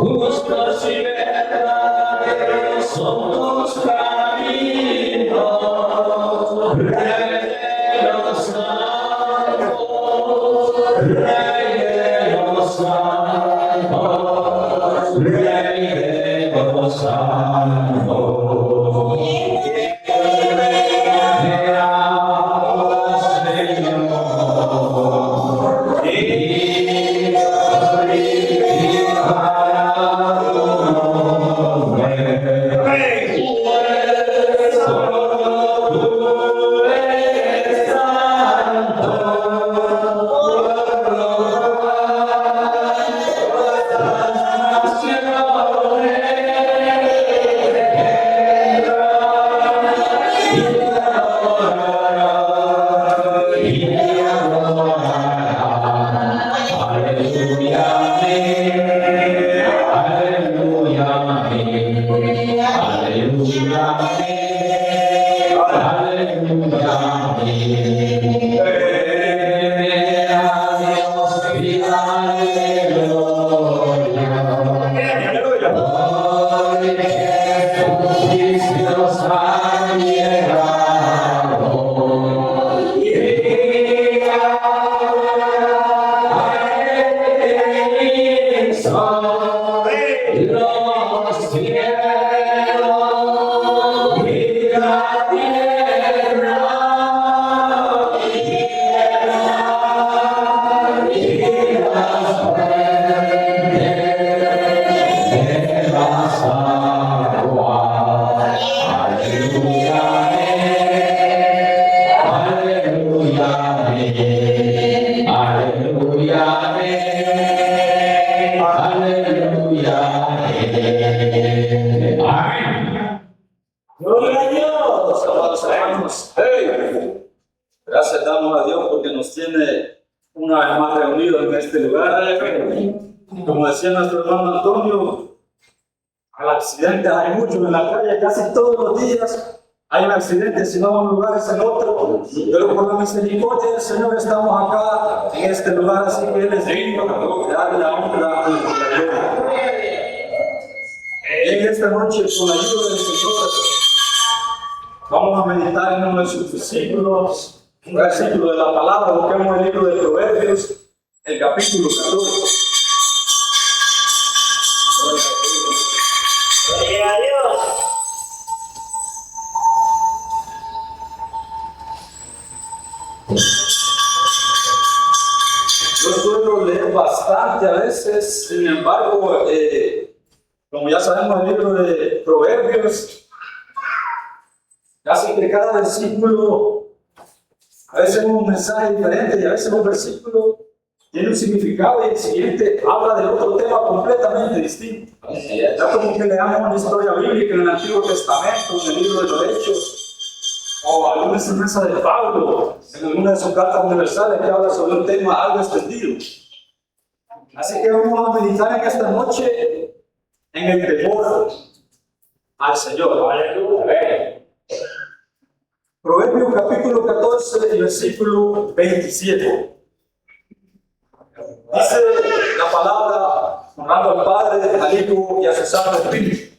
Justos y verdaderos son tus caminos, Rey de los santos, Rey de los santos, Rey de los santos. Gracias damos a Dios porque nos tiene una vez más reunidos en este lugar. Como decía nuestro hermano Antonio, accidentes hay muchos en la calle, casi todos los días hay un accidente, si no en un lugar es en otro. Pero por la misericordia del Señor estamos acá en este lugar, así que Él es digno de darle la honra y la gloria. En esta noche, con la ayuda del Señor, vamos a meditar en uno de sus versículos. Un versículo de la palabra, busquemos el libro de Proverbios, el capítulo 14. Gloria a Dios. Yo suelo leer bastante a veces, sin embargo, como ya sabemos el libro de Proverbios, casi que cada versículo a veces es un mensaje diferente y a veces un versículo tiene un significado y el siguiente habla de otro tema completamente distinto. Ya como que leamos una historia bíblica en el Antiguo Testamento, en el libro de los Hechos, o alguna enseñanza de Pablo, en alguna de sus cartas universales que habla sobre un tema algo extendido. Así que vamos a meditar en esta noche en el temor al Señor. Aleluya. Proverbios capítulo 14 y versículo 27. Dice la palabra, honrando al Padre, al Hijo y a su Santo Espíritu.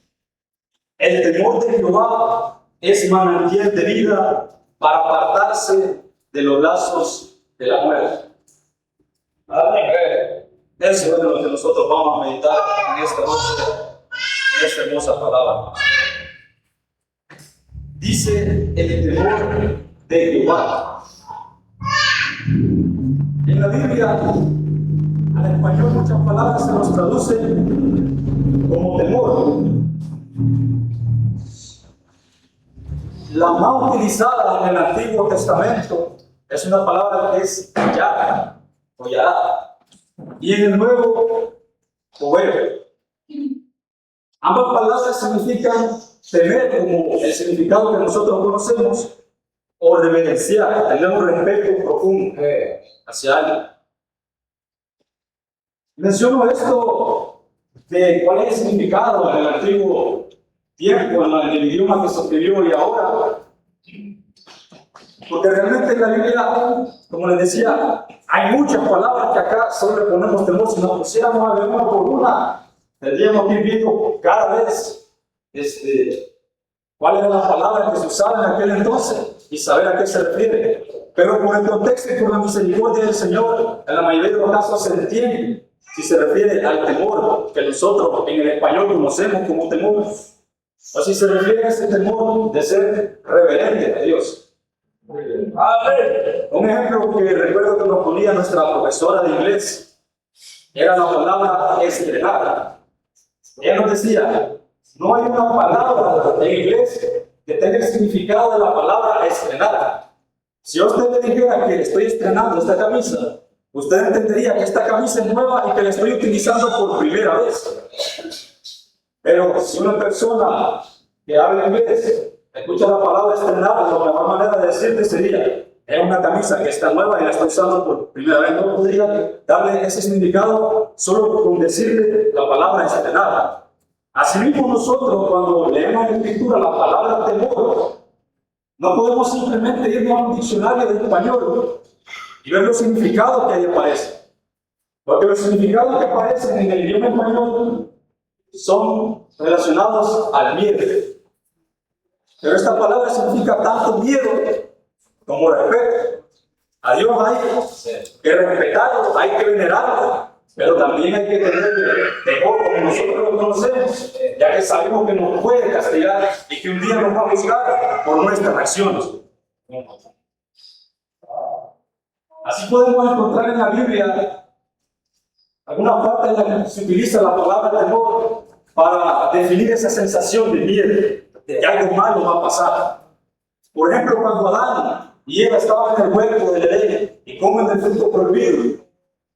El temor de Jehová es manantial de vida para apartarse de los lazos de la muerte. Amén. Eso es de lo que nosotros vamos a meditar en esta noche, en esta hermosa palabra. Dice el temor de Jehová. En la Biblia, al español, muchas palabras se nos traducen como temor. La más utilizada en el Antiguo Testamento es una palabra que es yara o yará, y en el Nuevo, poder. Ambas palabras significan temer, como el significado que nosotros conocemos, o reverenciar, tener un respeto profundo hacia alguien. Menciono esto de cuál es el significado en el antiguo tiempo, en el idioma que se escribió y ahora, porque realmente en la Biblia como les decía, hay muchas palabras que acá solo le ponemos temor. Si nos pusiéramos a ver una por una, tendríamos que ir viendo cada vez cuál era la palabra que se usaba en aquel entonces y saber a qué se refiere. Pero por el contexto y por la misericordia del Señor, en la mayoría de los casos se entiende si se refiere al temor que nosotros en el español conocemos como temor, o si se refiere a ese temor de ser reverente a Dios. Un ejemplo que recuerdo que nos ponía nuestra profesora de inglés era la palabra estrenar. Ella nos decía, no hay una palabra en inglés que tenga el significado de la palabra estrenar. Si a usted le dijera que estoy estrenando esta camisa, usted entendería que esta camisa es nueva y que la estoy utilizando por primera vez. Pero si una persona que habla inglés escucha la palabra estrenar, la mejor manera de decirte sería, es una camisa que está nueva y la estoy usando por primera vez. No podría darle ese significado solo con decirle la palabra estrenar. Asimismo nosotros cuando leemos en la escritura la palabra temor, no podemos simplemente irnos a un diccionario de español y ver los significados que ahí aparecen. Porque los significados que aparecen en el idioma español son relacionados al miedo. Pero esta palabra significa tanto miedo como respeto. A Dios hay que respetarlo, hay que venerarlo, pero también hay que tener temor como nosotros lo conocemos, ya que sabemos que nos puede castigar y que un día nos va a juzgar por nuestras acciones. Así podemos encontrar en la Biblia alguna parte en la que se utiliza la palabra temor para definir esa sensación de miedo, de que algo malo va a pasar. Por ejemplo, cuando Adán y Eva estaban en el huerto del Edén y comen del fruto prohibido,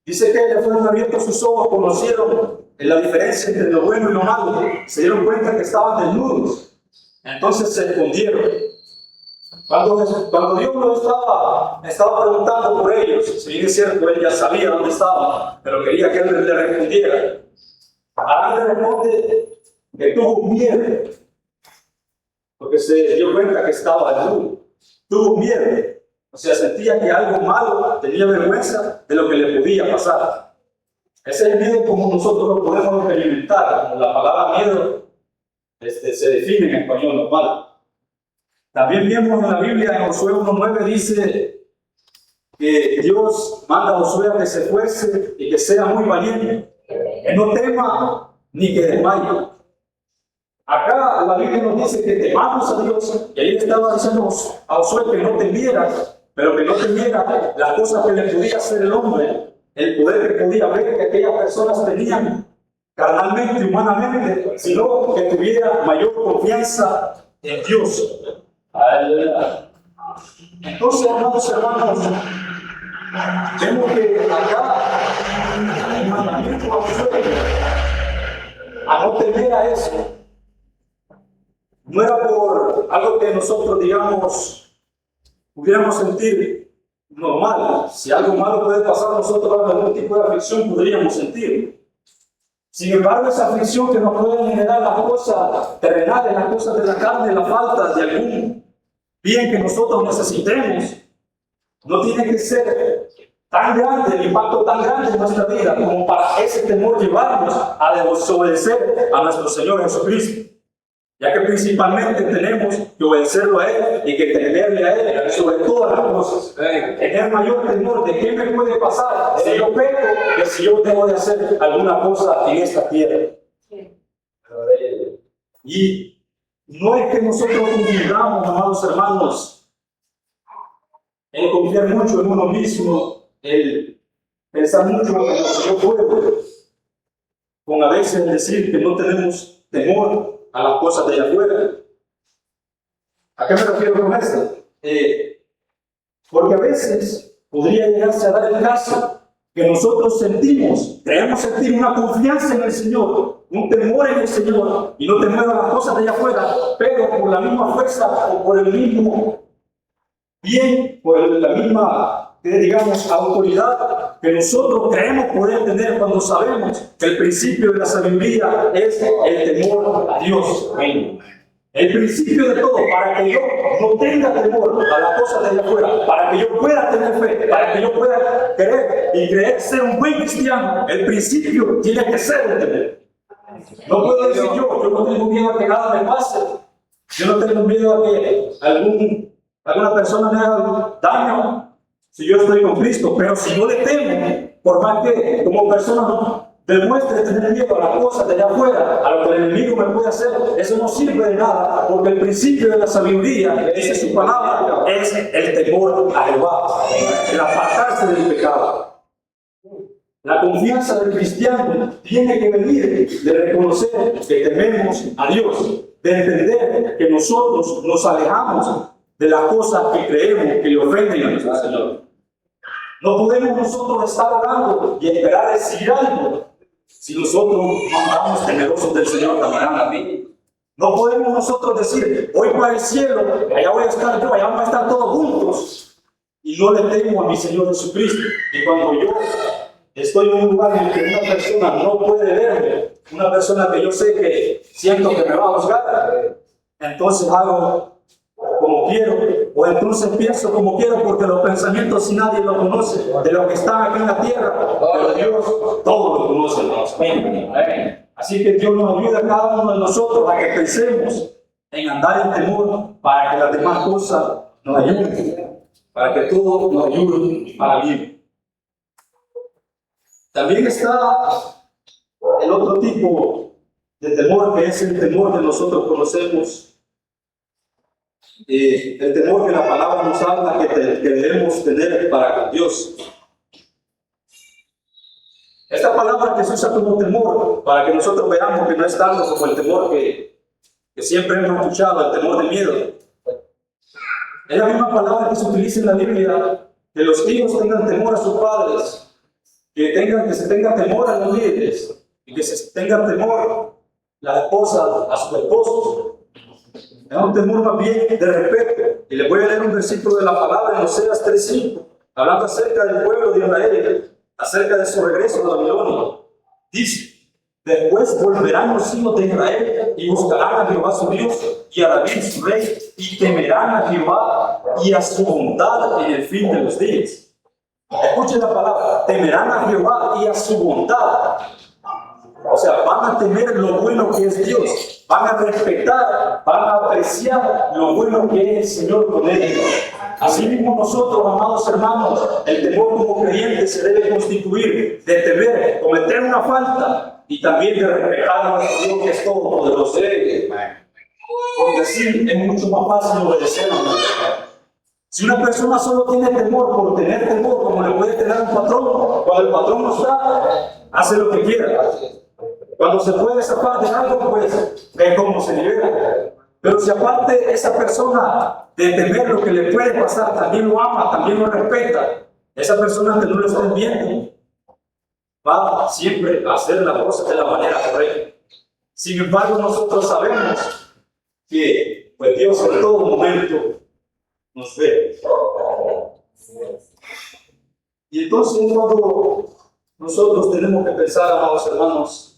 dice que le fueron abiertos sus ojos, conocieron la diferencia entre lo bueno y lo malo, se dieron cuenta que estaban desnudos, entonces se escondieron. Cuando Dios lo estaba preguntando por ellos, si bien es cierto, él ya sabía dónde estaban, pero quería que él le respondiera. Adán le responde que tuvo miedo, porque se dio cuenta que estaba desnudo. Tuvo miedo, o sea, sentía que algo malo, tenía vergüenza de lo que le podía pasar. Ese es el miedo como nosotros lo podemos experimentar, como la palabra miedo se define en español normal. También vemos en la Biblia, en Josué 1:9 dice que Dios manda a Josué a que se esfuerce y que sea muy valiente, que no tema ni que desmaye. Acá la Biblia nos dice que temamos a Dios, y ahí estaba diciendo a Josué que no temiera, pero que no temiera las cosas que le podía hacer el hombre, el poder que podía ver que aquellas personas tenían carnalmente, humanamente, sino que tuviera mayor confianza en Dios. Entonces, amados hermanos, vemos que acá el mandamiento a Josué a no temer a eso no era por algo que nosotros, digamos, pudiéramos sentir normal. Si algo malo puede pasar, nosotros algún tipo de aflicción podríamos sentir. Sin embargo, esa aflicción que nos puede generar las cosas terrenales, las cosas de la carne, la falta de algún bien que nosotros necesitemos, no tiene que ser tan grande, el impacto tan grande en nuestra vida como para ese temor llevarnos a desobedecer a nuestro Señor Jesucristo. Ya que principalmente tenemos que obedecerlo a Él y que temerle a Él sobre todas las cosas. Tener mayor temor de qué me puede pasar si yo peco, que si yo tengo de hacer alguna cosa en esta tierra. Y no es que nosotros confundamos, amados hermanos, el confiar mucho en uno mismo, el pensar mucho en lo que yo puedo, con a veces decir que no tenemos temor a las cosas de allá afuera. ¿A qué me refiero con esto? Porque a veces podría llegarse a dar el caso que nosotros creemos sentir una confianza en el Señor, un temor en el Señor, y no temor a las cosas de allá afuera, pero por la misma fuerza o por el mismo bien, por la misma, digamos, autoridad que nosotros creemos poder tener cuando sabemos que el principio de la sabiduría es el temor a Dios. El principio de todo, para que yo no tenga temor a las cosas de allá afuera, para que yo pueda tener fe, para que yo pueda creer y creer ser un buen cristiano, el principio tiene que ser el temor. No puedo decir yo no tengo miedo a que nada me pase, yo no tengo miedo a que alguna persona me haga daño si yo estoy con Cristo, pero si yo le temo, por más que como persona no demuestre tener miedo a las cosas de allá afuera, a lo que el enemigo me puede hacer, eso no sirve de nada, porque el principio de la sabiduría, dice su palabra, es el temor a Jehová, el apartarse del pecado. La confianza del cristiano tiene que venir de reconocer que tememos a Dios, de entender que nosotros nos alejamos de las cosas que creemos que le ofenden a nuestro Señor. No podemos nosotros estar orando y esperar recibir algo si nosotros no estamos temerosos del Señor también. No podemos nosotros decir, voy para el cielo, allá voy a estar yo, allá vamos a estar todos juntos, y no le temo a mi Señor Jesucristo. Y cuando yo estoy en un lugar en el que una persona no puede verme, una persona que yo sé que siento que me va a juzgar, entonces hago como quiero, o entonces pienso como quiero, porque los pensamientos si nadie lo conoce, de lo que está aquí en la tierra, pero Dios todo lo conoce, hermanos. Así que Dios nos ayuda a cada uno de nosotros a que pensemos en andar en temor, para que las demás cosas nos ayuden, para que todo nos ayude para bien. También está el otro tipo de temor, que es el temor que nosotros conocemos, el temor que la palabra nos habla que debemos tener para con Dios. Esta palabra que se usa como temor, para que nosotros veamos que no es tanto como el temor que siempre hemos escuchado, el temor del miedo. Es la misma palabra que se utiliza en la Biblia, que los hijos tengan temor a sus padres, que se tenga temor a los líderes, y que se tenga temor la esposa a sus esposos. Es un temor más bien de respeto. Y les voy a leer un versículo de la palabra en Oseas 3:5, hablando acerca del pueblo de Israel, acerca de su regreso a Babilonia. Dice: después volverán los hijos de Israel y buscarán a Jehová su Dios y a David su rey, y temerán a Jehová y a su bondad en el fin de los días. Escuchen la palabra: temerán a Jehová y a su bondad. O sea, van a temer lo bueno que es Dios, van a respetar, van a apreciar lo bueno que es el Señor con ellos. Así mismo nosotros, amados hermanos, el temor como creyentes se debe constituir de temer, cometer una falta y también de respetar a nuestro Dios que es todopoderoso. Porque así es mucho más fácil obedecer a nuestro Dios. Si una persona solo tiene temor por tener temor, como le puede tener un patrón, cuando el patrón no está, hace lo que quiera. Cuando se puede zafar de algo, pues ve cómo se libera. Pero si aparte esa persona de temer lo que le puede pasar, también lo ama, también lo respeta, esa persona que no lo estén viendo, va siempre a hacer las cosas de la manera correcta. Sin embargo, nosotros sabemos que pues Dios en todo momento nos ve. Y entonces cuando nosotros tenemos que pensar, amados hermanos,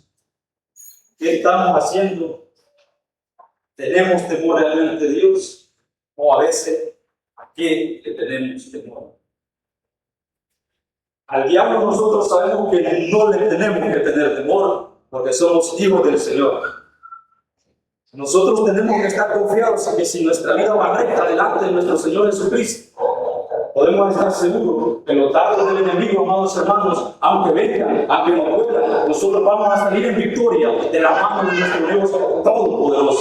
¿qué estamos haciendo? ¿Tenemos temor realmente de Dios? O a veces, ¿a qué le tenemos temor? Al diablo nosotros sabemos que no le tenemos que tener temor, porque somos hijos del Señor. Nosotros tenemos que estar confiados en que si nuestra vida va recta delante de nuestro Señor Jesucristo, podemos estar seguros que los dardos del enemigo, amados hermanos, aunque vengan, aunque no puedan, nosotros vamos a salir en victoria de la mano de nuestro Dios Todopoderoso.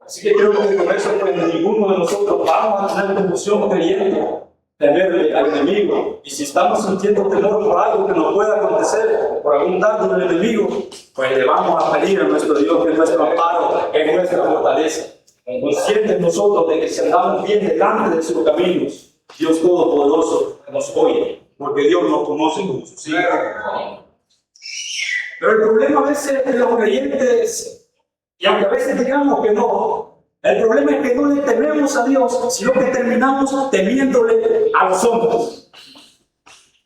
Así que creo que con eso pues, ninguno de nosotros vamos a tener confusión creyendo temerle al enemigo. Y si estamos sintiendo temor por algo que nos pueda acontecer, por algún dardo del enemigo, pues le vamos a pedir a nuestro Dios, que es nuestro amparo, que es nuestra fortaleza. Conscientes nosotros de que si andamos bien delante de sus caminos, Dios Todopoderoso nos oye, porque Dios nos conoce como sus hijos. Pero el problema a veces de los creyentes, y aunque a veces digamos que no, el problema es que no le tememos a Dios, sino que terminamos temiéndole a los hombres.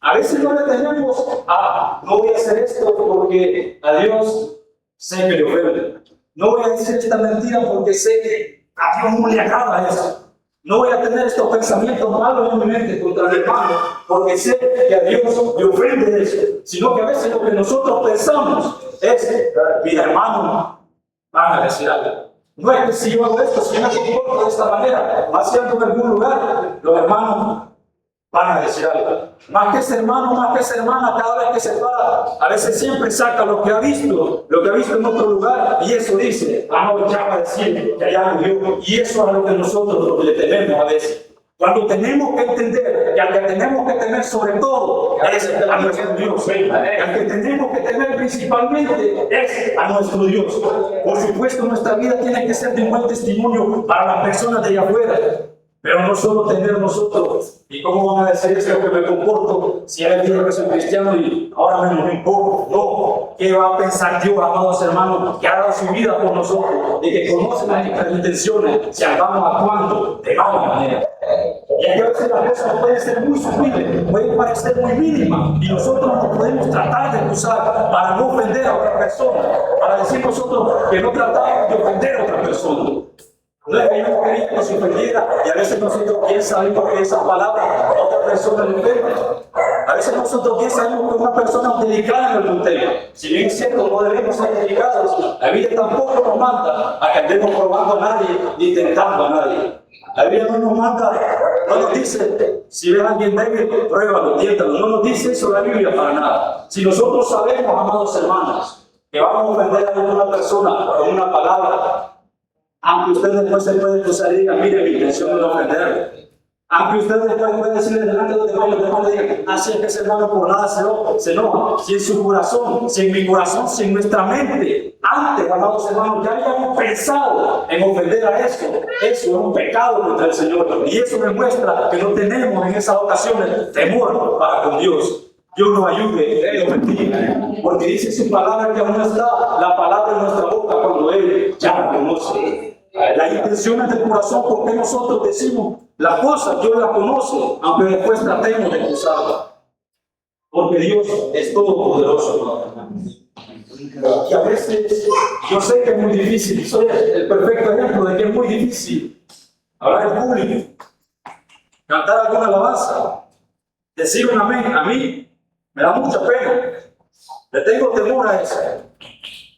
A veces no le tememos a, no voy a hacer esto porque a Dios sé que le ofende. No voy a decir esta mentira porque sé que a Dios no le agrada eso. No voy a tener estos pensamientos malos en mi mente contra el hermano porque sé que a Dios le ofende eso. Sino que a veces lo que nosotros pensamos es, mi hermano, van a decir algo. No es que si yo hago esto, si yo me comporto de esta manera, haciendo en algún lugar, los hermanos van a decir algo. Más que ese hermano, más que esa hermana, cada vez que se para, a veces siempre saca lo que ha visto en otro lugar, y eso dice, no, ya va a decir que allá murió. Y eso es a lo que nosotros le tememos a veces. Cuando tenemos que entender que al que tenemos que temer sobre todo es a nuestro Dios. Al que tenemos que temer principalmente es a nuestro Dios. Por supuesto, nuestra vida tiene que ser de un buen testimonio para las personas de allá afuera. Pero no solo tener nosotros, ¿y cómo van a decir esto que me comporto si él dice que soy cristiano y ahora me importa? No, ¿qué va a pensar Dios, amados hermanos, que ha dado su vida por nosotros y que conoce nuestras intenciones si andamos actuando de mala manera? Y aquí a veces las cosas pueden ser muy sutiles, pueden parecer muy mínimas, y nosotros nos podemos tratar de usar para no ofender a otra persona, para decir nosotros que no tratamos de ofender a otra persona. No es que yo quería que se ofendiera, y a veces nosotros bien sabemos que esa palabra a otra persona le ofende. A veces nosotros bien sabemos que una persona es delicada en algún tema. Si bien es cierto, no debemos ser delicados, la Biblia tampoco nos manda a que andemos probando a nadie ni tentando a nadie. La Biblia no nos manda, no nos dice, si ves a alguien débil, pruébalo, tiéntalo. No nos dice eso la Biblia para nada. Si nosotros sabemos, amados hermanos, que vamos a ofender a una persona con una palabra, aunque usted después se puede cruzar y diga, mire, mi intención no es ofenderle. Aunque usted después puede decirle delante de los demás, le diga, así es que ese hermano por nada se enoja. Si en su corazón, si en mi corazón, si en nuestra mente, antes, amados hermanos, ya habíamos pensado en ofender a eso es un pecado contra el Señor. Y eso demuestra que no tenemos en esas ocasiones temor para con Dios. Dios nos ayude y nos bendiga, porque dice su palabra que aún está la palabra en nuestra boca cuando Él ya la conoce. Las intenciones del corazón, porque nosotros decimos las cosas, Dios las conoce, aunque después tratemos de cruzarlas. Porque Dios es todopoderoso. Y a veces, yo sé que es muy difícil, soy el perfecto ejemplo de que es muy difícil hablar en público, cantar alguna alabanza, decir un amén. A mí me da mucha pena, le tengo temor a eso.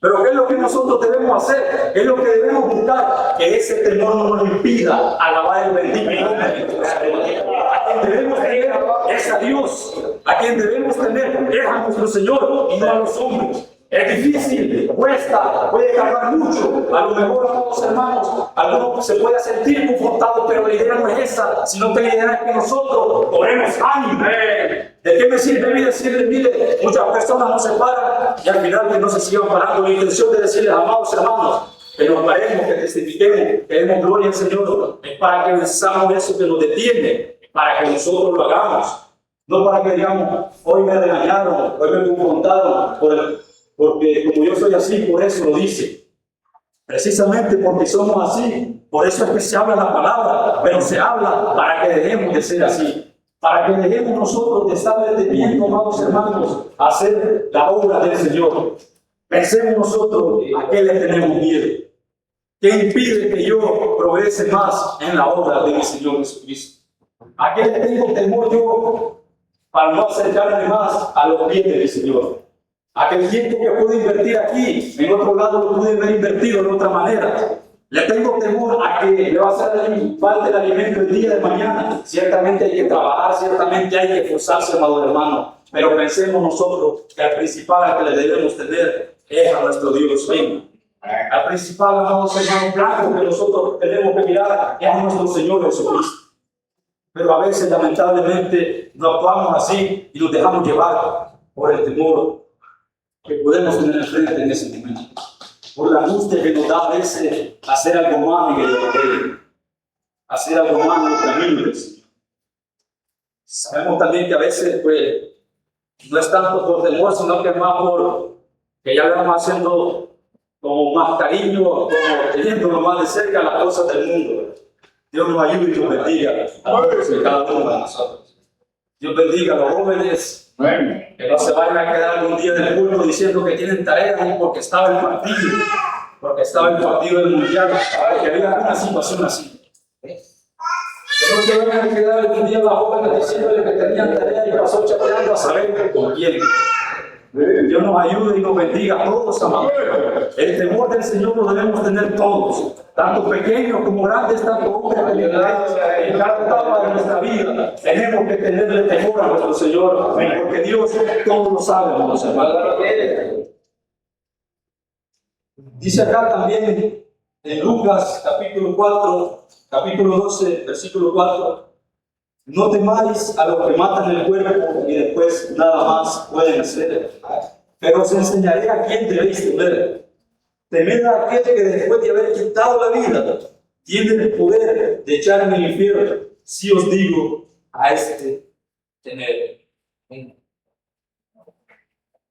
Pero ¿qué es lo que nosotros debemos hacer? ¿Qué es lo que debemos buscar? Que ese temor no nos impida alabar el bendito nombre de Dios. A quien debemos tener es a Dios. A quien debemos tener es a nuestro Señor y no a los hombres. Es difícil, cuesta, puede tardar mucho. A lo mejor, amados hermanos, algunos se puede sentir confortado, pero la idea no es esa, sino que la idea es que nosotros oremos ánimo. ¿De qué me sirve a mí decirles, mire, muchas personas no se paran y al final que no se sigan parando? La intención de decirles, amados hermanos, que nos paremos, que testifiquemos, que demos gloria al Señor, es para que venzamos eso que nos detiene, para que nosotros lo hagamos. No para que digamos, hoy me regañaron, hoy me confrontaron, porque como yo soy así, por eso lo dice. Precisamente porque somos así, por eso es que se habla la palabra, pero se habla para que dejemos de ser así. Para que dejemos nosotros de estar deteniendo, amados hermanos, a hacer la obra del Señor. Pensemos nosotros a qué le tenemos miedo. ¿Qué impide que yo progrese más en la obra de mi Señor Jesucristo? ¿A qué le tengo temor yo para no acercarme más a los pies de mi Señor? Aquel tiempo que puedo invertir aquí, en otro lado lo pude haber invertido de otra manera. Le tengo temor a que le va a hacer falta el alimento el día de mañana. Ciertamente hay que trabajar, ciertamente hay que esforzarse, amado hermano. Pero pensemos nosotros que al principal al que le debemos tener es a nuestro Dios mismo. Al principal, amados hermanos, blanco que nosotros tenemos que mirar es a nuestro Señor Jesucristo. Pero a veces, lamentablemente, no actuamos así y nos dejamos llevar por el temor que podemos tener enfrente en ese momento. Por la angustia que nos da a veces hacer algo más en el Evangelio, hacer algo más en el camino del Señor. Sabemos también que a veces pues, no es tanto por temor, sino que es más por que ya le vamos haciendo como más cariño, como teniéndolo más de cerca las cosas del mundo. Dios nos ayude y nos bendiga a todos y cada uno de nosotros. Dios bendiga a los jóvenes. Que no se vayan a quedar algún día del culto diciendo que tienen tareas y porque estaba el partido. porque estaba el partido del mundial, que había una situación así. Que no se vayan a quedar algún día las jóvenes diciéndole que tenían tarea y pasó chateando a saber con quién. Dios nos ayude y nos bendiga a todos, amados. El temor del Señor lo debemos tener todos, tanto pequeños como grandes, tanto hombres como mujeres, en cada etapa de nuestra vida. Tenemos que tenerle temor a nuestro Señor, porque Dios todo lo sabe, amados hermanos. Dice acá también en Lucas capítulo 4, capítulo 12, versículo 4. No temáis a los que matan el cuerpo y después nada más pueden hacer, pero os enseñaré a quién debéis temer. Temed a aquel que después de haber quitado la vida tiene el poder de echar en el infierno. Si os digo a este, temed.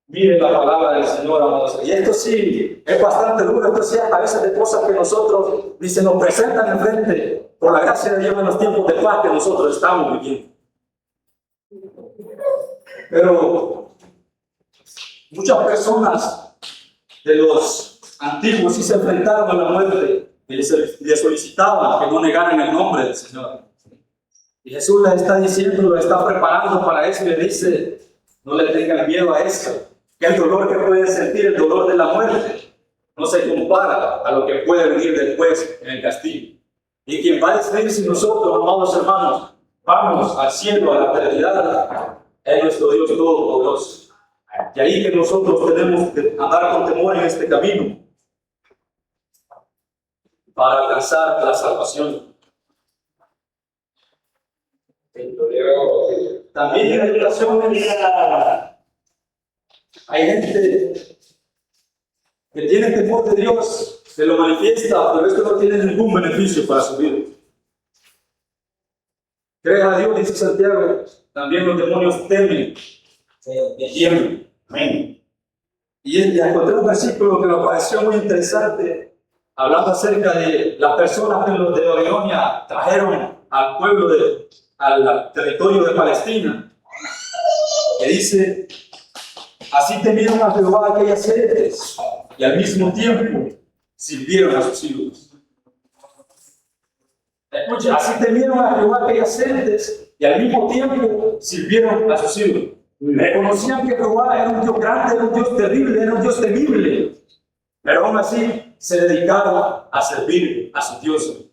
Miren la palabra del Señor, amados. Y esto sí es bastante duro. Esto sí a veces de cosas que nosotros ni se nos presentan enfrente por la gracia de Dios en los tiempos de paz que nosotros estamos viviendo. Pero muchas personas de los antiguos sí se enfrentaron a la muerte y le solicitaban que no negaran el nombre del Señor. Y Jesús les está diciendo, lo está preparando para eso y le dice, no le tengan miedo a eso. Que el dolor que pueden sentir, el dolor de la muerte, no se compara a lo que puede venir después en el castigo. Y quien va a decidir si nosotros, amados hermanos, vamos al cielo, a la eternidad, es nuestro Dios Todopoderoso. Y ahí que nosotros tenemos que andar con temor en este camino para alcanzar la salvación. También en educación hay gente que tiene temor de Dios, se lo manifiesta, pero esto no tiene ningún beneficio para su vida. Crea a Dios, dice Santiago, también los demonios temen y tiemblan. Amén. Y encontré un versículo que me pareció muy interesante, hablando acerca de las personas que los de Babilonia trajeron al pueblo, al territorio de Palestina, que dice, así temieron a Jehová aquellas gentes y al mismo tiempo sirvieron a sus ídolos. Escuchen, así temieron a Jehová aquellas gentes y al mismo tiempo sirvieron a sus ídolos. Reconocían que Jehová era un Dios grande, era un Dios terrible, era un Dios temible, pero aún así se dedicaron a servir a sus dioses.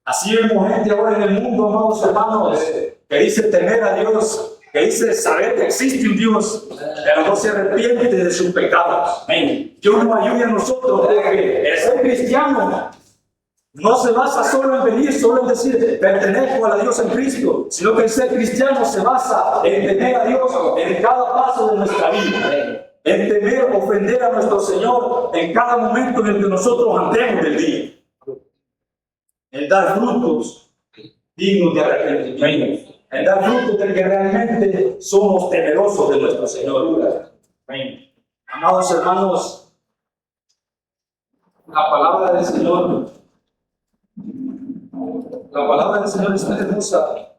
Así vemos gente ahora en el mundo, amados hermanos, que dice temer a Dios, que dice saber que existe un Dios, pero no se arrepiente de sus pecados. Amén. Dios nos ayude a nosotros, porque el ser cristiano no se basa solo en venir, solo en decir pertenezco a la Dios en Cristo, sino que el ser cristiano se basa en temer a Dios en cada paso de nuestra vida, en temer ofender a nuestro Señor en cada momento en el que nosotros andemos del día, en dar frutos dignos de arrepentimiento, en dar frutos de que realmente somos temerosos de nuestro Señor. Amén. Amados hermanos, la palabra del Señor es tan hermosa.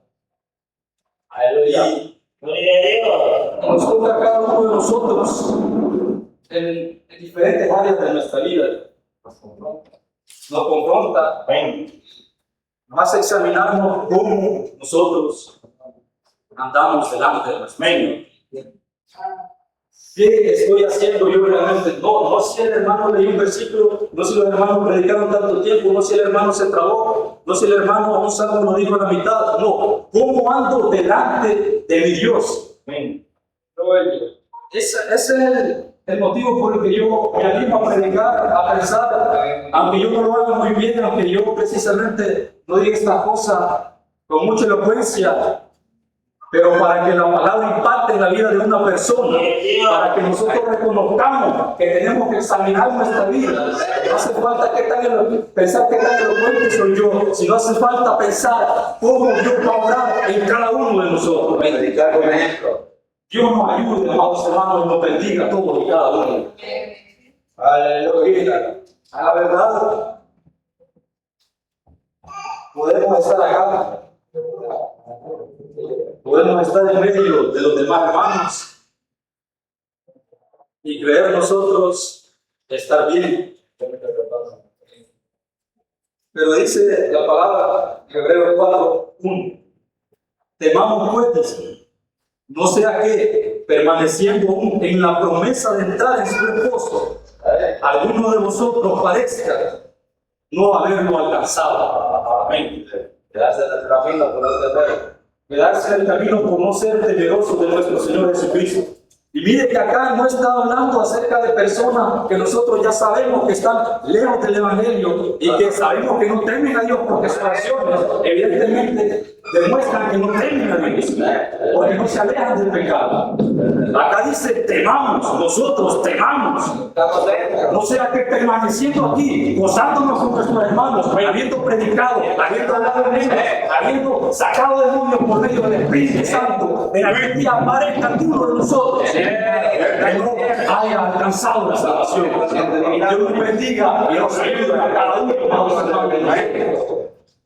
Aleluya. Y nos toca a cada uno de nosotros en diferentes áreas de nuestra vida. Nos confronta. Nos hace examinarnos cómo nosotros andamos delante de nuestro Señor. ¿Qué estoy haciendo yo realmente? No si el hermano leyó un versículo, no si los hermanos predicaron tanto tiempo, no si el hermano se trabó, no si el hermano un salmo lo dijo a la mitad. No, ¿cómo ando delante de mi Dios? Ese es el motivo por el que yo me animo a predicar, a pensar, aunque yo no lo haga muy bien, aunque yo precisamente no diga esta cosa con mucha elocuencia, pero para que la palabra impacte en la vida de una persona, para que nosotros reconozcamos que tenemos que examinar nuestra vida. No hace falta pensar qué tan elocuente soy yo, sino hace falta pensar cómo Dios va a obrar en cada uno de nosotros. Predicar con ejemplo. Dios nos ayude, amados hermanos, y nos bendiga a todos y cada uno. Aleluya. A la verdad, podemos estar acá, podemos estar en medio de los demás hermanos y creer nosotros estar bien, Pero dice la palabra en Hebreos 4:1. Temamos pues, no sea que, permaneciendo aún en la promesa de entrar en su reposo, alguno de vosotros parezca no haberlo alcanzado. Amén. Quedarse en el camino por no temer. Quedarse en el camino por no ser temeroso de nuestro Señor Jesucristo. Y mire que acá no está hablando acerca de personas que nosotros ya sabemos que están lejos del Evangelio y que sabemos que no temen a Dios porque sus acciones evidentemente demuestran que no temen a Dios, porque no se alejan del pecado. Acá dice temamos, nosotros temamos. No sea que permaneciendo aquí, gozándonos con nuestros hermanos, habiendo predicado, habiendo hablado en ellos, habiendo sacado demonios por medio del Espíritu Santo, en aquel día aparezca alguno de nosotros que no haya alcanzado la salvación. Dios nos bendiga y nos ayude a cada uno, amados hermanos.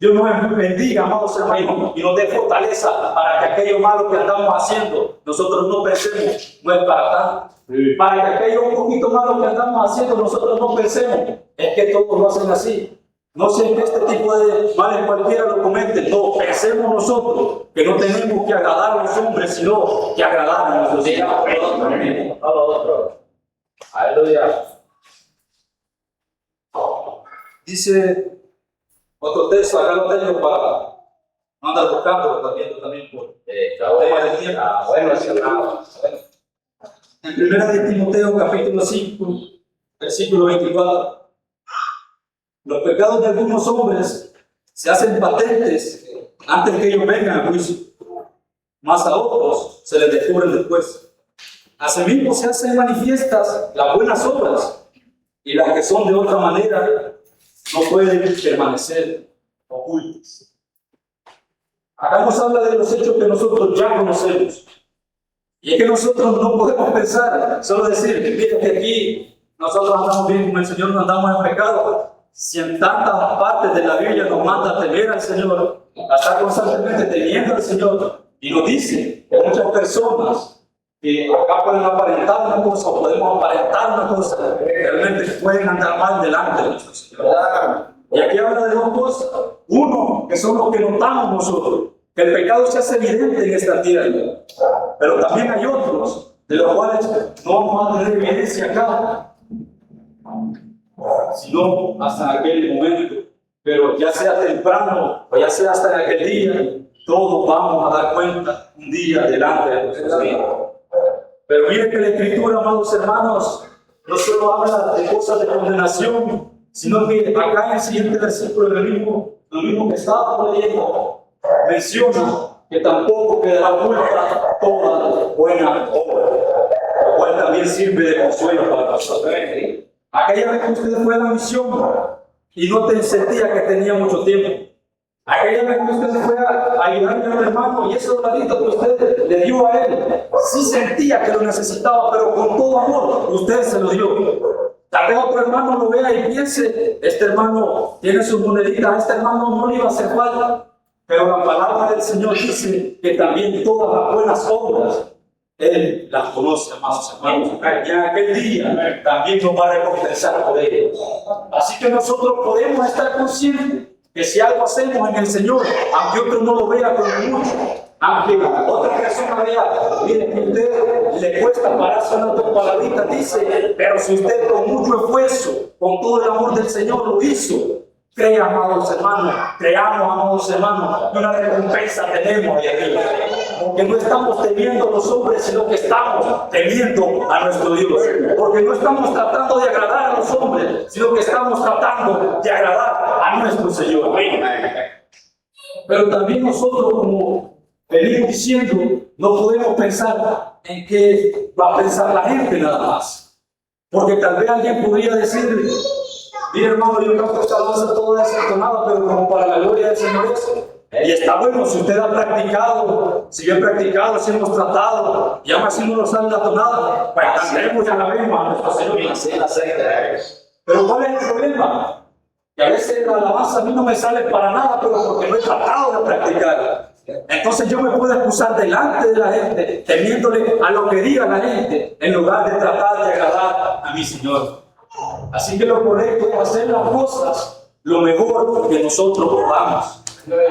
Dios nos bendiga, amados hermanos, y nos dé fortaleza para que aquello malo que andamos haciendo, nosotros no pensemos, no es para tanto. Para que aquello un poquito malo que andamos haciendo, nosotros no pensemos, es que todos lo hacen así. No siempre este tipo de males cualquiera lo comete. No, pensemos nosotros que no tenemos que agradar a los hombres, sino que agradar a nuestros Dios. A lo otro. Aleluya. Dice otro texto, acá lo tengo para no andar buscando, también por tema de tiempo. Bueno, sí, bueno. En 1 de Timoteo, capítulo 5, versículo 24. Los pecados de algunos hombres se hacen patentes antes que ellos vengan a juicio, mas a otros se les descubren después. Asimismo se hacen manifiestas las buenas obras, y las que son de otra manera no pueden permanecer ocultas. Acá nos habla de los hechos que nosotros ya conocemos. Y es que nosotros no podemos pensar, solo decir, mira que aquí nosotros andamos bien con el Señor, no andamos en pecado. Si en tantas partes de la Biblia nos manda a temer al Señor, a estar constantemente temiendo al Señor, y nos dice que muchas personas que acá pueden aparentar una cosa o podemos aparentar una cosa, realmente pueden andar mal delante de nuestro Señor. Y aquí habla de dos cosas. Uno, que son los que notamos nosotros, que el pecado se hace evidente en esta tierra. Pero también hay otros, de los cuales no vamos a tener evidencia acá, sino hasta en aquel momento. Pero ya sea temprano o ya sea hasta en aquel día, todos vamos a dar cuenta un día delante de nuestro Señor. Pero miren que la Escritura, amados hermanos, no solo habla de cosas de condenación, sino que acá en el siguiente versículo, lo mismo que estaba leyendo, menciona que tampoco quedará oculta toda buena obra, lo cual también sirve de consuelo para nosotros. Aquella vez que usted fue a la misión y no te sentía que tenía mucho tiempo. Aquella vez que usted fue a ayudarle a un hermano y ese dolarito que usted le dio a él, sí sentía que lo necesitaba, pero con todo amor usted se lo dio. Tal vez otro hermano lo vea y piense, este hermano tiene sus moneditas, a este hermano no le iba a hacer falta. Pero la palabra del Señor dice que también todas las buenas obras Él las conoce, amados hermanos. Y en aquel día también nos va a recompensar por ello. Así que nosotros podemos estar conscientes que si algo hacemos en el Señor, aunque otro no lo vea como mucho, aunque otra persona vea, mire que a usted le cuesta pararse unas dos palabritas, dice, pero si usted con mucho esfuerzo, con todo el amor del Señor lo hizo, crea, amados hermanos, creamos, amados hermanos, que una recompensa tenemos ahí arriba. Porque no estamos temiendo a los hombres, sino que estamos temiendo a nuestro Dios. Porque no estamos tratando de agradar a los hombres, sino que estamos tratando de agradar a nuestro Señor. Pero también nosotros, como venimos diciendo, no podemos pensar en qué va a pensar la gente nada más. Porque tal vez alguien podría decir, mire hermano, yo canto esta alabanza toda desentonada, pero como para la gloria del Señor es. Y está bueno, si usted ha practicado, si yo he practicado, si hemos tratado, y aún así no nos sale la tonada, pues cantemos y alabemos a nuestro Señor. Pero ¿cuál es el problema? Que a veces la alabanza a mí no me sale para nada, pero porque no he tratado de practicar. Entonces yo me puedo excusar delante de la gente, temiéndole a lo que diga la gente, en lugar de tratar de agradar a mi Señor. Así que lo correcto es hacer las cosas lo mejor que nosotros podamos.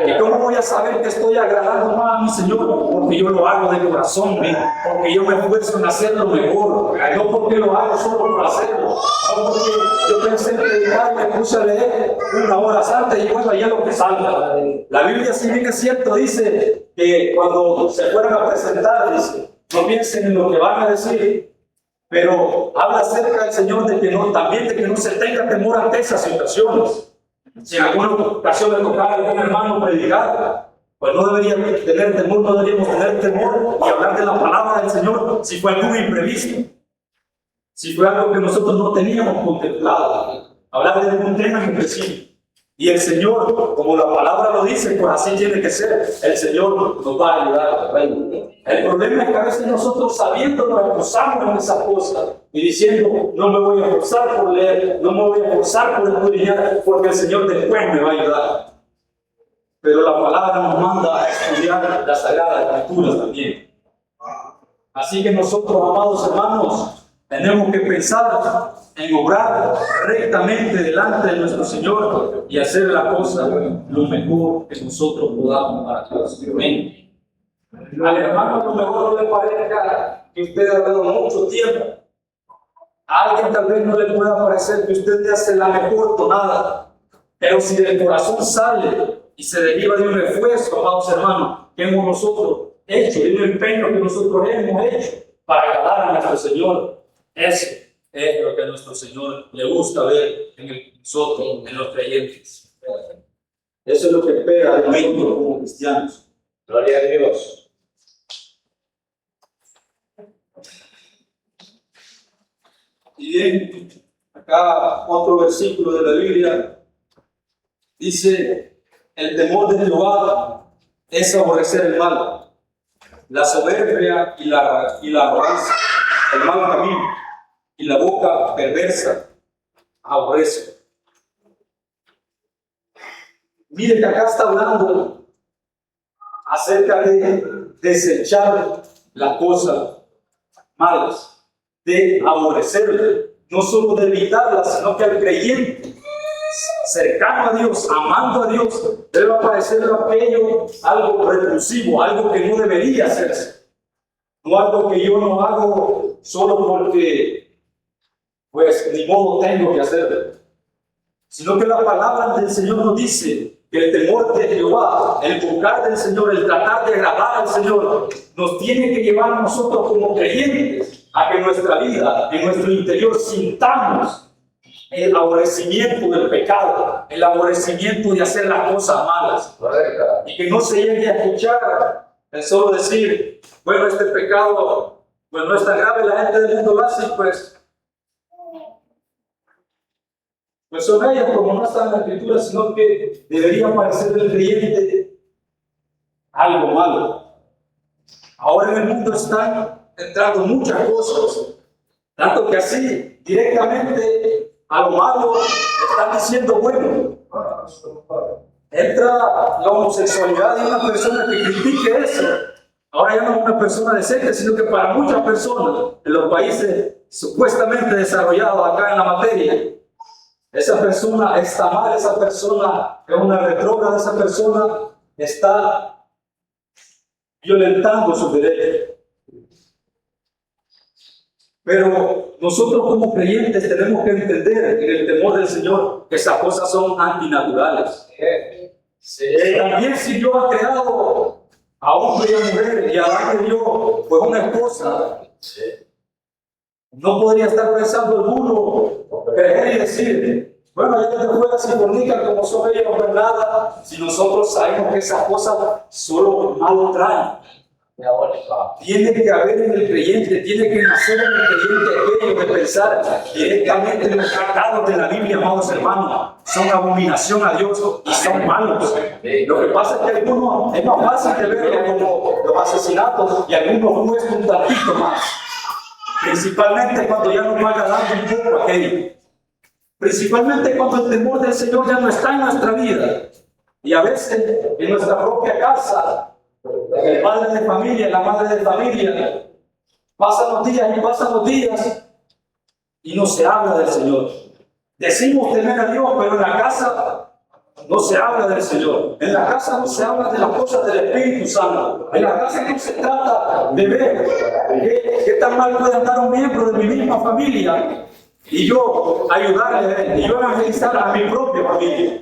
¿Y cómo voy a saber que estoy agradando más a mi Señor? Porque yo lo hago de corazón, porque yo me esfuerzo en hacerlo mejor, no porque lo hago solo por hacerlo, no porque yo pensé en predicar y me puse a leer 1 hora antes y bueno, allá lo que salga. La Biblia, si bien es cierto, dice que cuando se fueran a presentar, dice, no piensen en lo que van a decir, pero habla acerca del Señor de que no, también de que no se tenga temor ante esas situaciones. Si en alguna ocasión le tocara a algún hermano predicar, pues no deberíamos tener temor, no deberíamos tener temor y hablar de la palabra del Señor si fue algo imprevisto, si fue algo que nosotros no teníamos contemplado, hablar de algún tema en específico. Y el Señor, como la palabra lo dice, pues así tiene que ser. El Señor nos va a ayudar. El problema es que a veces nosotros sabiendo nos esforzamos en esas cosas y diciendo, no me voy a esforzar por leer, no me voy a esforzar por estudiar, porque el Señor después me va a ayudar. Pero la palabra nos manda a estudiar las Sagradas Escrituras también. Así que nosotros, amados hermanos, tenemos que pensar en obrar rectamente delante de nuestro Señor y hacer la cosa lo mejor que nosotros podamos para Dios. Amén. Al hermano a lo mejor no le parezca que usted ha dado mucho tiempo. A alguien tal vez no le pueda parecer que usted le hace la mejor tonada. Pero si del corazón sale y se deriva de un esfuerzo, amados hermanos, que hemos nosotros hecho, de un empeño que nosotros hemos hecho para agradar a nuestro Señor, eso es lo que a nuestro Señor le gusta ver en nosotros, en los creyentes. Eso es lo que espera de nosotros como cristianos. Gloria a Dios. Y bien, acá otro versículo de la Biblia dice: el temor de Jehová es aborrecer el mal, la soberbia y la arrogancia, el mal camino y la boca perversa aborrece. Mire que acá está hablando acerca de desechar las cosas malas, de aborrecerlas, no solo de evitarlas, sino que al creyente cercano a Dios, amando a Dios, debe parecer aquello algo repulsivo, algo que no debería hacerse, no algo que yo no hago solo porque pues ni modo tengo que hacerlo, sino que la palabra del Señor nos dice que el temor de Jehová, el buscar del Señor, el tratar de agradar al Señor, nos tiene que llevar a nosotros como creyentes a que en nuestra vida, en nuestro interior, sintamos el aborrecimiento del pecado, el aborrecimiento de hacer las cosas malas. Correcto. Y que no se llegue a escuchar el solo decir, bueno, este pecado pues no es tan grave, la gente del mundo lo hace, pues son ellas como no están en la Escritura, sino que debería parecer del creyente algo malo. Ahora en el mundo están entrando muchas cosas, tanto que así directamente a lo malo están diciendo bueno. Entra la homosexualidad y una persona que critique eso. Ahora ya no es una persona decente, sino que para muchas personas en los países supuestamente desarrollados acá en la materia, esa persona está mal, esa persona es una retrógrada, esa persona está violentando sus derechos. Pero nosotros como creyentes tenemos que entender en el temor del Señor que esas cosas son antinaturales. También si Dios ha creado a hombre y a mujer y a Adán le dio pues una esposa, no podría estar pensando alguno, creer y decir, bueno, ellos de fuera se fornican como son ellos, no ven nada, si nosotros sabemos que esas cosas solo mal traen. Tiene que haber en el creyente, tiene que nacer en el creyente aquello de pensar directamente en los tratados de la Biblia, amados hermanos, son abominación a Dios y son malos. Lo que pasa es que algunos es más fácil de verlo como los asesinatos y algunos muestran un tantito más. Principalmente cuando ya nos va agradando un poco aquello. Principalmente cuando el temor del Señor ya no está en nuestra vida. Y a veces en nuestra propia casa, el padre de familia, la madre de familia, pasan los días y no se habla del Señor. Decimos temer a Dios, pero en la casa no se habla del Señor. En la casa no se habla de las cosas del Espíritu Santo. En la casa no se trata de ver qué tan mal puede andar un miembro de mi misma familia y yo ayudarle y yo evangelizar a mi propia familia.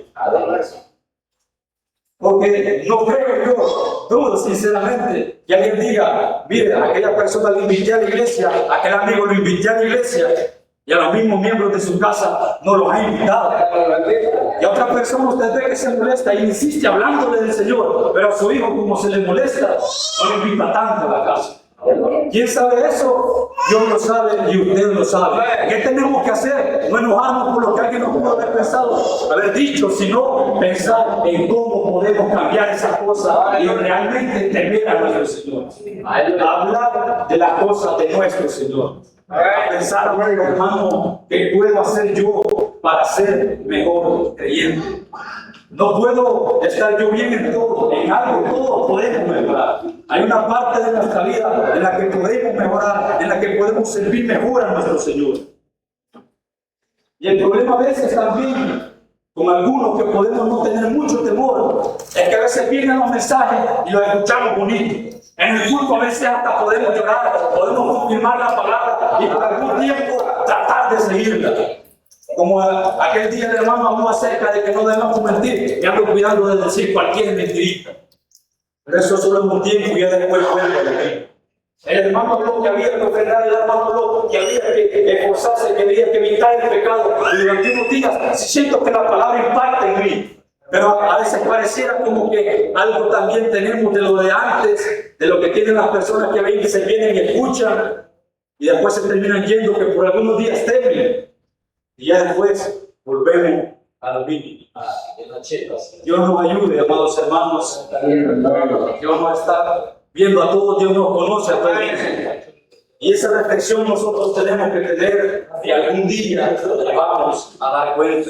Porque no creo yo, dudo sinceramente, que alguien diga, mire, aquella persona lo invité a la iglesia, aquel amigo lo invité a la iglesia, y a los mismos miembros de su casa no los ha invitado. Y a otra persona usted ve que se molesta y insiste hablándole del Señor, pero a su hijo, como se le molesta, no le invita tanto a la casa. ¿Quién sabe eso? Dios lo sabe y usted lo sabe. ¿Qué tenemos que hacer? No enojarnos por lo que alguien no pudo haber pensado, haber dicho, sino pensar en cómo podemos cambiar esas cosas y realmente temer a nuestro Señor. Hablar de las cosas de nuestro Señor. A pensar, hermano, ¿qué puedo hacer yo para ser mejor creyente? No puedo estar yo bien en todo, en algo todo podemos mejorar. Hay una parte de nuestra vida en la que podemos mejorar, en la que podemos servir mejor a nuestro Señor. Y el problema a veces también, con algunos que podemos no tener mucho temor, es que a veces vienen los mensajes y los escuchamos bonitos. En el culto a veces hasta podemos llorar, podemos confirmar la palabra y por algún tiempo tratar de seguirla. Como aquel día el hermano habló acerca de que no debemos mentir, y ando cuidando de decir cualquier mentirita. Pero eso solo es un tiempo y ya después vuelve a venir. El hermano habló que había que ofrendar, el hermano habló que había que esforzarse, que había que evitar el pecado. Y durante unos días siento que la palabra impacta en mí. Pero a veces pareciera como que algo también tenemos de lo de antes, de lo que tienen las personas que a veces se vienen y escuchan, y después se terminan yendo que por algunos días temen. Y ya después volvemos a lo mismo. Dios nos ayude, amados hermanos. Dios nos está viendo a todos, Dios nos conoce a todos. Y esa reflexión nosotros tenemos que tener y algún día vamos a dar cuenta.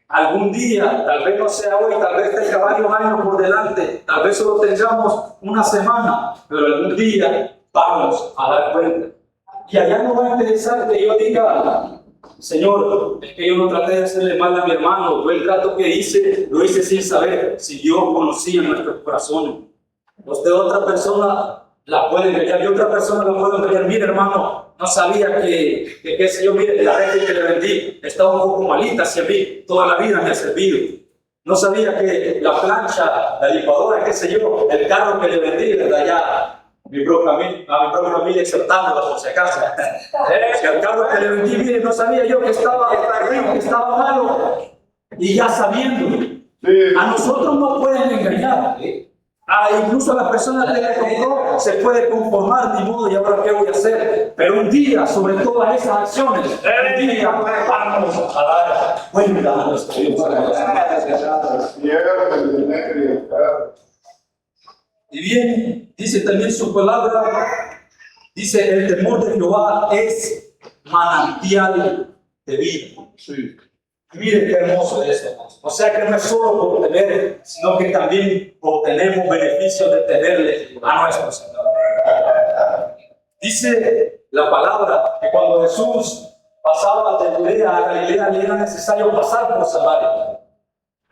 Algún día, tal vez no sea hoy, tal vez tenga varios años por delante, tal vez solo tengamos una semana, pero algún día vamos a dar cuenta. Y allá no va a interesar que yo diga, Señor, es que yo no traté de hacerle mal a mi hermano, fue el trato que hice, lo hice sin saber si Dios conocía nuestros corazones. Usted otra persona la puede engañar y otra persona la puede engañar. Mire, hermano, no sabía que qué sé yo, mire, la gente que le vendí estaba un poco malita hacia mí, toda la vida me ha servido. No sabía que la plancha, la licuadora, qué sé yo, el carro que le vendí desde allá, a mi propia familia exaltándola por si acaso. El carro que le vendí, mire, no sabía yo que estaba terrible, que estaba malo. Y ya sabiendo, a nosotros no pueden engañar. Incluso a la persona que le compró se puede conformar, ni modo, y ahora qué voy a hacer. Pero un día, sobre todas esas acciones, un día vamos a dar cuenta a nuestro Dios. Y bien, dice también su palabra, dice, el temor de Jehová es manantial de vida. Mire qué hermoso es eso. O sea que no es solo por tener, sino que también obtenemos beneficios de tenerle a nuestro Señor. Dice la palabra que cuando Jesús pasaba de Judea a Galilea le era necesario pasar por Samaria.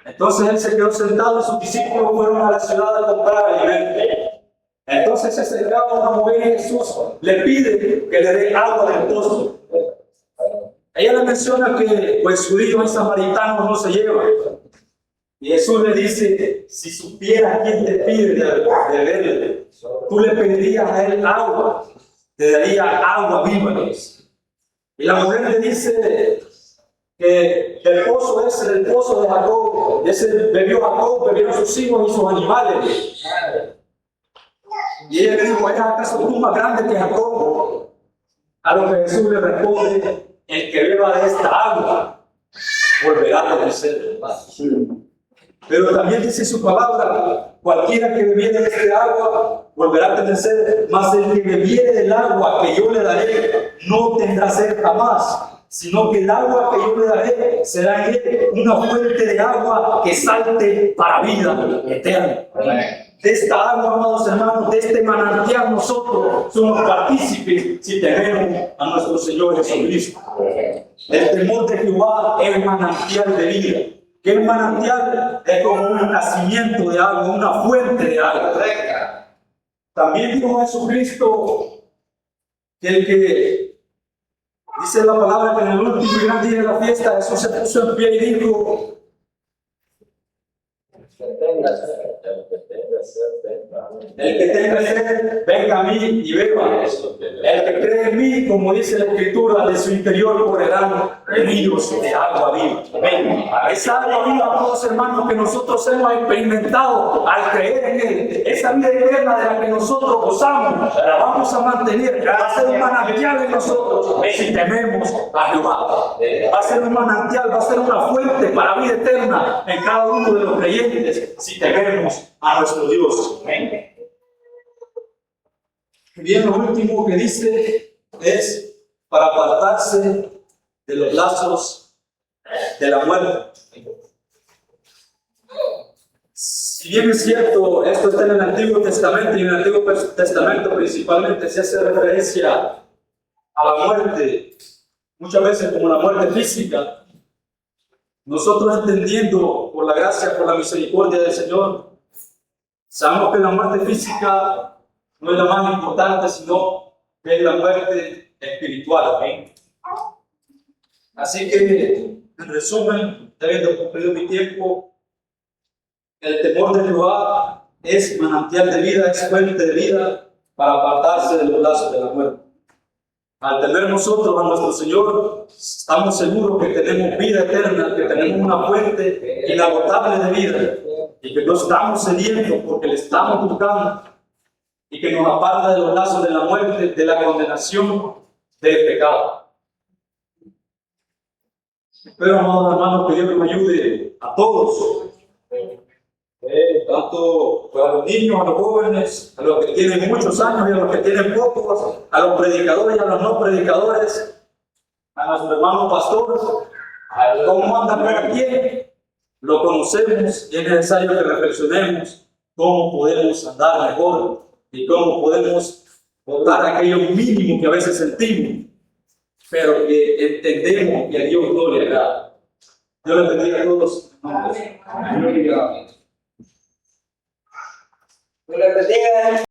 Entonces él se quedó sentado y sus discípulos fueron a la ciudad a comprar alimento. Entonces se acercaba una mujer y Jesús le pide que le dé agua del pozo. Ella le menciona que pues judíos y samaritanos no se llevan. Y Jesús le dice, si supieras quién te pide de beber, tú le pedirías a él agua, te daría agua viva. Y la mujer le dice que el pozo es el pozo de Jacob, ese bebió Jacob, bebieron sus hijos y sus animales. Y ella le dijo, ¿es acaso tú más grande que Jacob? A lo que Jesús le responde, el que beba de esta agua volverá a tener sed. Pero también dice su palabra, cualquiera que bebiere de este agua volverá a tener sed, mas el que bebiere del agua que yo le daré no tendrá sed jamás, sino que el agua que yo le daré será en él una fuente de agua que salte para vida eterna. De esta agua, amados hermanos, de este manantial nosotros somos partícipes si tenemos a nuestro Señor Jesucristo. El temor de Jehová es manantial de vida. Que el manantial es como un nacimiento de agua, una fuente de agua. También dijo Jesucristo que el que dice la palabra que en el último y gran día de la fiesta Jesús se puso en pie y dijo: el que tenga sed, venga a mí y beba. El que cree en mí, como dice la Escritura, de su interior correrán ríos de agua viva. Esa agua viva, amados hermanos, que nosotros hemos experimentado al creer en Él, esa vida eterna de la que nosotros gozamos, la vamos a mantener. Va a ser un manantial en nosotros si tememos a Jehová. Va a ser un manantial, va a ser una fuente para vida eterna en cada uno de los creyentes si tememos a nuestro Dios. Bien, lo último que dice es para apartarse de los lazos de la muerte. Si bien es cierto, esto está en el Antiguo Testamento, y en el Antiguo Testamento principalmente se hace referencia a la muerte, muchas veces como la muerte física. Nosotros, entendiendo por la gracia, por la misericordia del Señor, sabemos que la muerte física no es la más importante, sino que es la muerte espiritual. Así que, en resumen, habiendo cumplido mi tiempo, el temor de Jehová es manantial de vida, es fuente de vida para apartarse de los lazos de la muerte. Al tener nosotros a nuestro Señor, estamos seguros que tenemos vida eterna, que tenemos una fuente inagotable de vida y que no estamos sedientos porque le estamos buscando y que nos aparta de los lazos de la muerte, de la condenación, del pecado. Espero, amados hermanos, que Dios nos ayude a todos, tanto a los niños, a los jóvenes, a los que tienen muchos años y a los que tienen pocos, a los predicadores y a los no predicadores, a nuestros hermanos pastores. ¿Cómo anda cada quien? Lo conocemos y es necesario que reflexionemos cómo podemos andar mejor y cómo podemos votar aquello mínimo que a veces sentimos, pero que entendemos que a Dios no le agrada. Dios les bendiga a todos. Amén. Dios les bendiga.